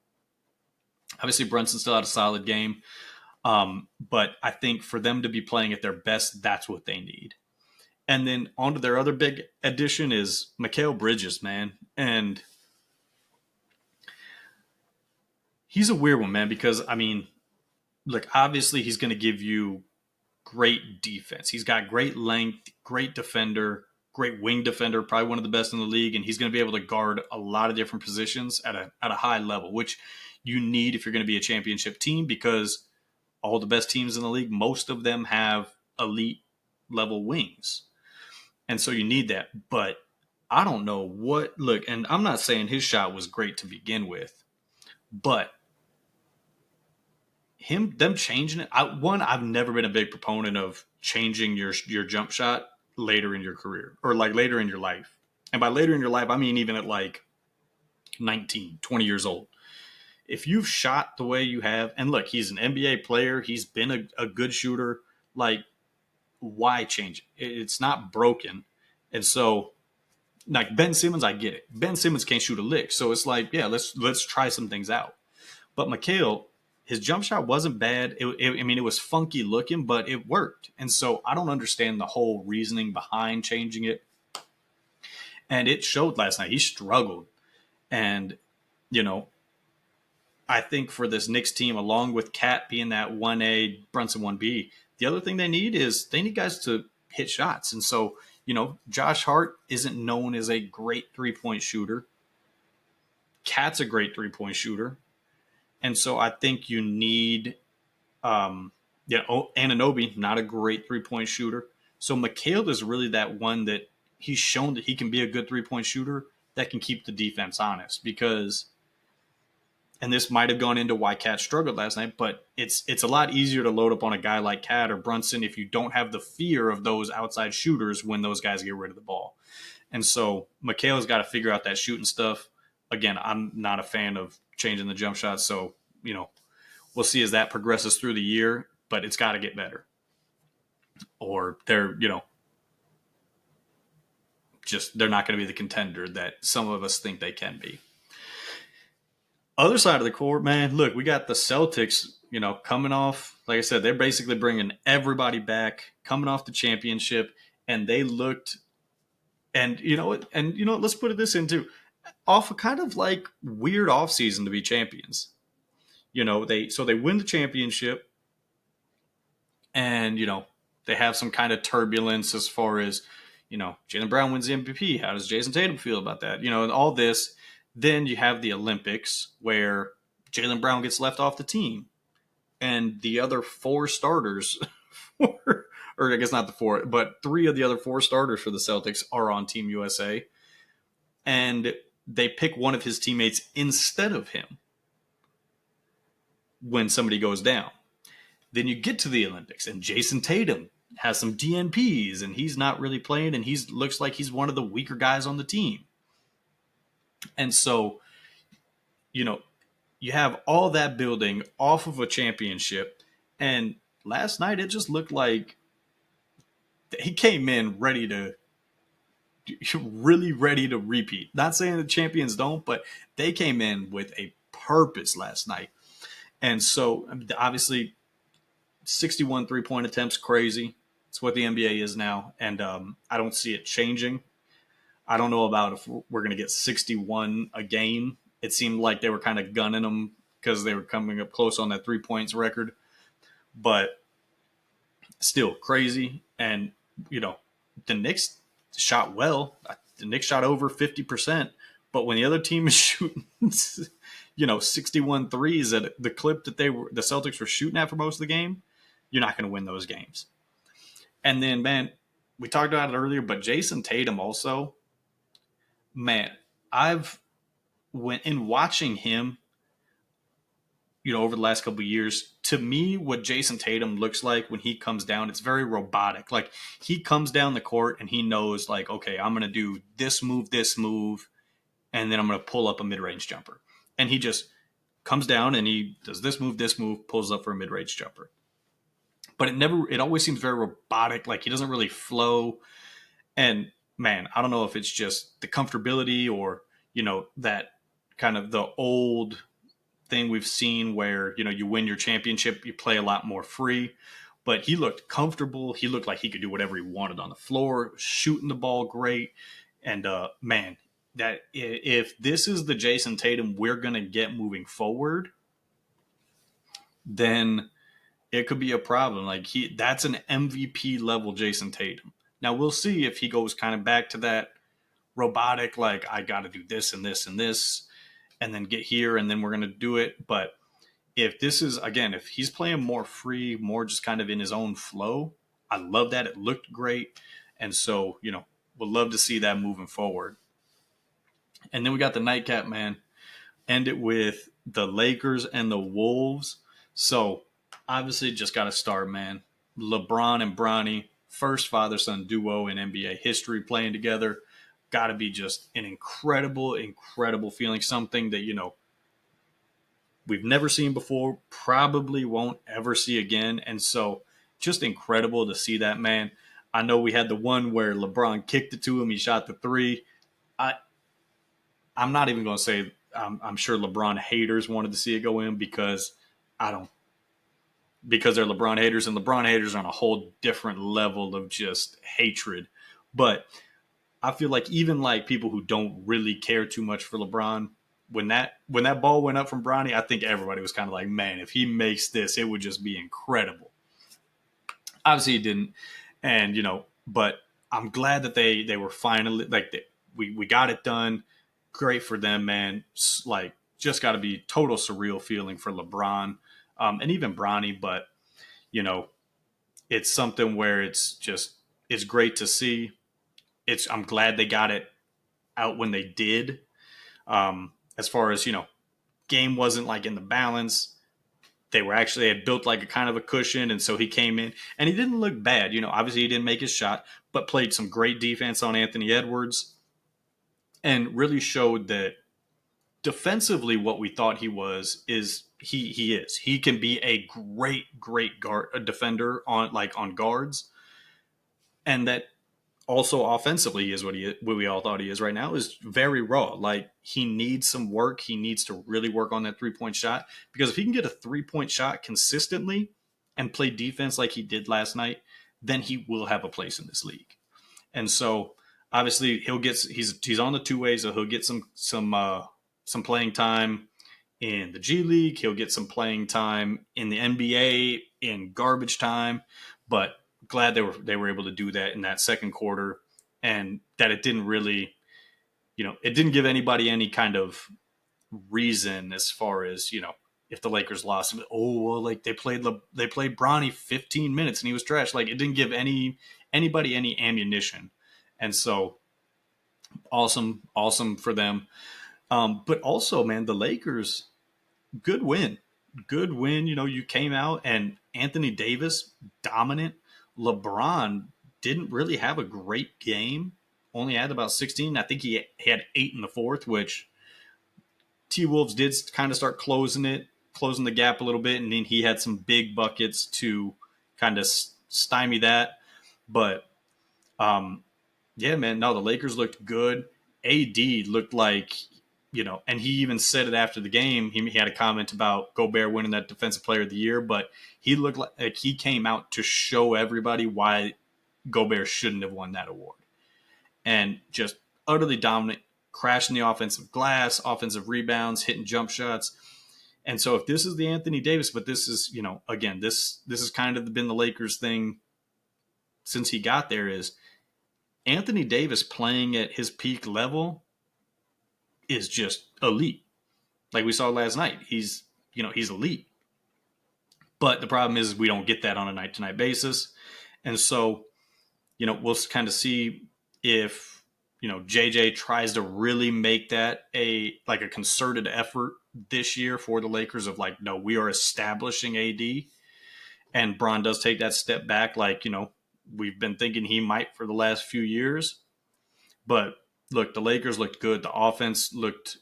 Obviously, Brunson still had a solid game, but I think for them to be playing at their best, that's what they need. And then on to their other big addition is Mikal Bridges, man. And he's a weird one, man, because, I mean, look, obviously he's going to give you great defense. He's got great length, great defender, great wing defender, probably one of the best in the league, and he's going to be able to guard a lot of different positions at a high level, which you need if you're going to be a championship team, because all the best teams in the league, most of them have elite level wings. And so you need that. But I don't know what look, and I'm not saying his shot was great to begin with, but them changing it. I've never been a big proponent of changing your jump shot later in your career or like later in your life. And by later in your life, I mean even at like 19, 20 years old. If you've shot the way you have, and look, he's an NBA player, he's been a good shooter, like why change it? It's not broken. And so like Ben Simmons, I get it. Ben Simmons can't shoot a lick. So it's like, yeah, let's try some things out. But Mikal, his jump shot wasn't bad. I mean, it was funky looking, but it worked. And so I don't understand the whole reasoning behind changing it. And it showed last night. He struggled. And, I think for this Knicks team, along with Cat being that 1A, Brunson 1B, the other thing they need is they need guys to hit shots. And so, Josh Hart isn't known as a great three-point shooter. Cat's a great three-point shooter. And so I think you need, Anunoby, not a great three-point shooter. So Mikal is really that one that he's shown that he can be a good three-point shooter that can keep the defense honest, because – and this might have gone into why Cat struggled last night, but it's a lot easier to load up on a guy like Cat or Brunson if you don't have the fear of those outside shooters when those guys get rid of the ball. And so Mikal's got to figure out that shooting stuff. Again, I'm not a fan of changing the jump shot, so we'll see as that progresses through the year, but it's got to get better. Or they're they're not going to be the contender that some of us think they can be. Other side of the court, man, look, we got the Celtics, coming off. Like I said, they're basically bringing everybody back, coming off the championship, and they looked, and let's put it this into off a kind of like weird offseason to be champions. They win the championship, and they have some kind of turbulence as far as Jaylen Brown wins the MVP. How does Jason Tatum feel about that? And all this. Then you have the Olympics where Jaylen Brown gets left off the team, and the other four starters, or I guess not the four, but three of the other four starters for the Celtics are on Team USA, and they pick one of his teammates instead of him when somebody goes down. Then you get to the Olympics, and Jason Tatum has some DNPs and he's not really playing and he's looks like he's one of the weaker guys on the team. And so, you know, you have all that building off of a championship. And last night it just looked like he came in ready to really ready to repeat. Not saying the champions don't, but they came in with a purpose last night. And so obviously 61 3-point attempts, crazy. It's what the NBA is now. And I don't see it changing. I don't know about if we're going to get 61 a game. It seemed like they were kind of gunning them because they were coming up close on that 3 points record. But still crazy. And, you know, the Knicks shot well. The Knicks shot over 50%. But when the other team is shooting, 61 threes at the clip that the Celtics were shooting at for most of the game, you're not going to win those games. And then, man, we talked about it earlier, but Jason Tatum also, man, I've went in watching him, over the last couple of years, to me, what Jason Tatum looks like when he comes down, it's very robotic. Like he comes down the court and he knows like, okay, I'm going to do this move, and then I'm going to pull up a mid-range jumper. And he just comes down and he does this move, pulls up for a mid-range jumper. But it always seems very robotic. Like he doesn't really flow. And man, I don't know if it's just the comfortability or, that kind of the old thing we've seen where, you win your championship, you play a lot more free. But he looked comfortable. He looked like he could do whatever he wanted on the floor, shooting the ball great. And man, that if this is the Jason Tatum we're going to get moving forward, then it could be a problem. Like that's an MVP level Jason Tatum. Now we'll see if he goes kind of back to that robotic, like I got to do this and this and this, and then get here, and then we're going to do it. But if this is, again, if he's playing more free, more just kind of in his own flow, I love that. It looked great. And so, we'll love to see that moving forward. And then we got the nightcap, man. End it with the Lakers and the Wolves. So obviously just got to start, man. LeBron and Bronny, first father-son duo in NBA history playing together. Got to be just an incredible, incredible feeling. Something that, we've never seen before, probably won't ever see again. And so just incredible to see that, man. I know we had the one where LeBron kicked it to him. He shot the three. I'm not even going to say I'm sure LeBron haters wanted to see it go in because they're LeBron haters, and LeBron haters are on a whole different level of just hatred. But I feel like even like people who don't really care too much for LeBron, when that ball went up from Bronny, I think everybody was kind of like, man, if he makes this, it would just be incredible. Obviously, he didn't, and but I'm glad that they were finally we got it done. Great for them, man. Like, just got to be total surreal feeling for LeBron, and even Bronny. But it's something where it's great to see. I'm glad they got it out when they did. As far as game wasn't like in the balance. They had built like a kind of a cushion, and so he came in and he didn't look bad. Obviously he didn't make his shot, but played some great defense on Anthony Edwards, and really showed that defensively what we thought he was is he is. He can be a great guard, a defender on guards, and that also offensively he is what we all thought he is right now, is very raw. Like he needs some work. He needs to really work on that 3-point shot, because if he can get a 3-point shot consistently and play defense like he did last night, then he will have a place in this league. And so obviously he's on the two ways, so he'll get some playing time in the G League. He'll get some playing time in the NBA in garbage time, but glad they were able to do that in that second quarter, and that it didn't really, it didn't give anybody any kind of reason as far as, if the Lakers lost, oh, well, like they played Bronny 15 minutes and he was trash. Like it didn't give anybody any ammunition. And so awesome for them. But also, man, the Lakers, good win. You came out and Anthony Davis, dominant. LeBron didn't really have a great game. Only had about 16. I think he had 8 in the fourth, which TWolves did kind of start closing the gap a little bit, and then he had some big buckets to kind of stymie that. But yeah, man, no, the Lakers looked good. AD looked like, and he even said it after the game. He had a comment about Gobert winning that Defensive Player of the Year, but he looked like he came out to show everybody why Gobert shouldn't have won that award. And just utterly dominant, crashing the offensive glass, offensive rebounds, hitting jump shots. And so if this is the Anthony Davis, but this is, again, this has kind of been the Lakers thing since he got there, is Anthony Davis playing at his peak level is just elite. Like we saw last night, he's elite. But the problem is we don't get that on a night to night basis. And so, we'll kind of see if, JJ tries to really make that a concerted effort this year for the Lakers of like, no, we are establishing AD. And Bron does take that step back, like, we've been thinking he might for the last few years. But look, the Lakers looked good. The offense looked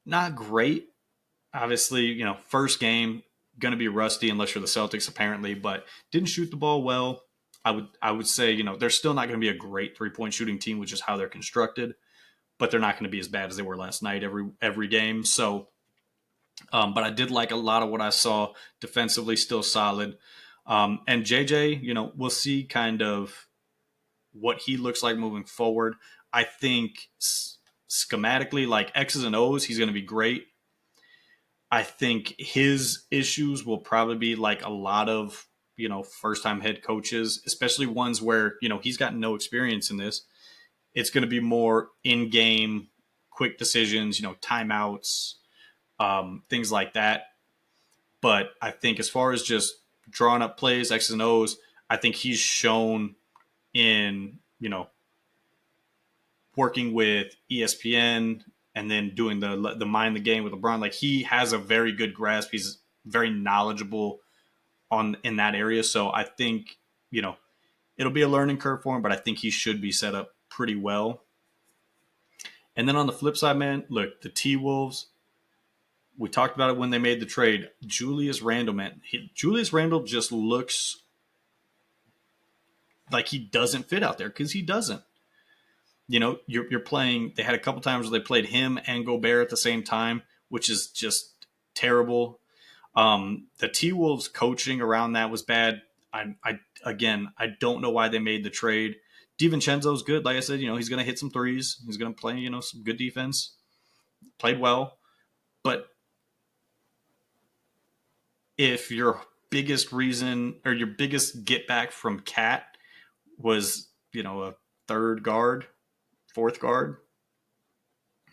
not great. Obviously, first game going to be rusty unless you're the Celtics, apparently, but didn't shoot the ball well. I would say, they're still not going to be a great 3-point shooting team, which is how they're constructed, but they're not going to be as bad as they were last night every game. So, but I did like a lot of what I saw defensively, still solid. And JJ, we'll see kind of what he looks like moving forward. I think schematically, like X's and O's, he's going to be great. I think his issues will probably be like a lot of, first time head coaches, especially ones where, he's got no experience in this. It's going to be more in game, quick decisions, timeouts, things like that. But I think as far as just drawing up plays, X's and O's, I think he's shown in, working with ESPN and then doing the mind the game with LeBron. Like he has a very good grasp. He's very knowledgeable in that area. So I think, it'll be a learning curve for him, but I think he should be set up pretty well. And then on the flip side, man, look, the T-Wolves, we talked about it when they made the trade. Julius Randle, man. Julius Randle just looks like he doesn't fit out there because he doesn't. You're playing. They had a couple times where they played him and Gobert at the same time, which is just terrible. The T-Wolves coaching around that was bad. I don't know why they made the trade. DiVincenzo's good. Like I said, he's going to hit some threes. He's going to play, some good defense. Played well. But if your biggest reason or your biggest get back from Cat was, a third guard, fourth guard,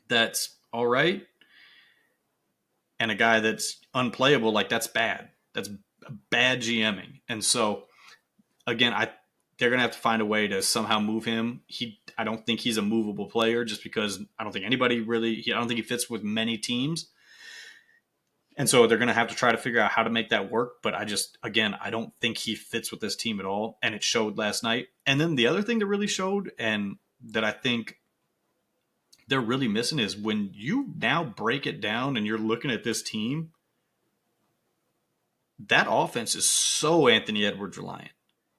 that's all right. And a guy that's unplayable, like that's bad. That's bad GMing. And so, again, they're going to have to find a way to somehow move him. I don't think he's a movable player just because I don't think anybody really – I don't think he fits with many teams. And so they're going to have to try to figure out how to make that work. But I don't think he fits with this team at all. And it showed last night. And then the other thing that really showed and that I think they're really missing is when you now break it down and you're looking at this team, that offense is so Anthony Edwards reliant.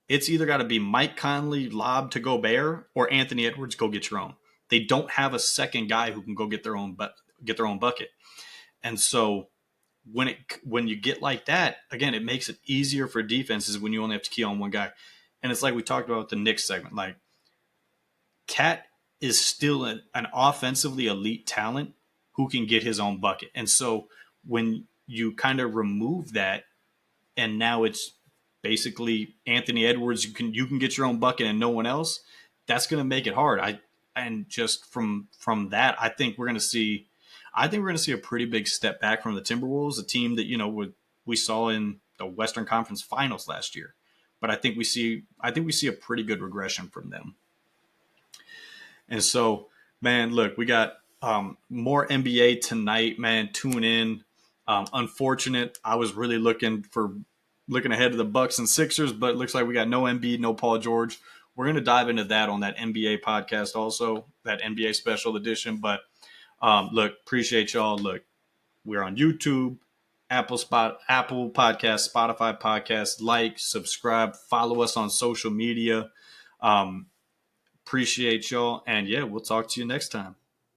It's either got to be Mike Conley lob to Gobert or Anthony Edwards go get your own. They don't have a second guy who can go get their own bucket. And so when you get like that, again, it makes it easier for defenses when you only have to key on one guy. And it's like we talked about with the Knicks segment. Like Cat is still an offensively elite talent who can get his own bucket. And so when you kind of remove that, and now it's basically Anthony Edwards, you can get your own bucket and no one else, that's going to make it hard. And just from that, I think we're going to see a pretty big step back from the Timberwolves, a team that we saw in the Western Conference Finals last year. But I think we see a pretty good regression from them. And so, man, look, we got more NBA tonight, man. Tune in. Unfortunate. I was really looking for looking ahead to the Bucs and Sixers, but it looks like we got no Embiid, no Paul George. We're going to dive into that on that NBA podcast also, that NBA special edition. But look, appreciate y'all. Look, we're on YouTube, Apple Podcast, Spotify Podcast. Like, subscribe, follow us on social media. Appreciate y'all. And yeah, we'll talk to you next time.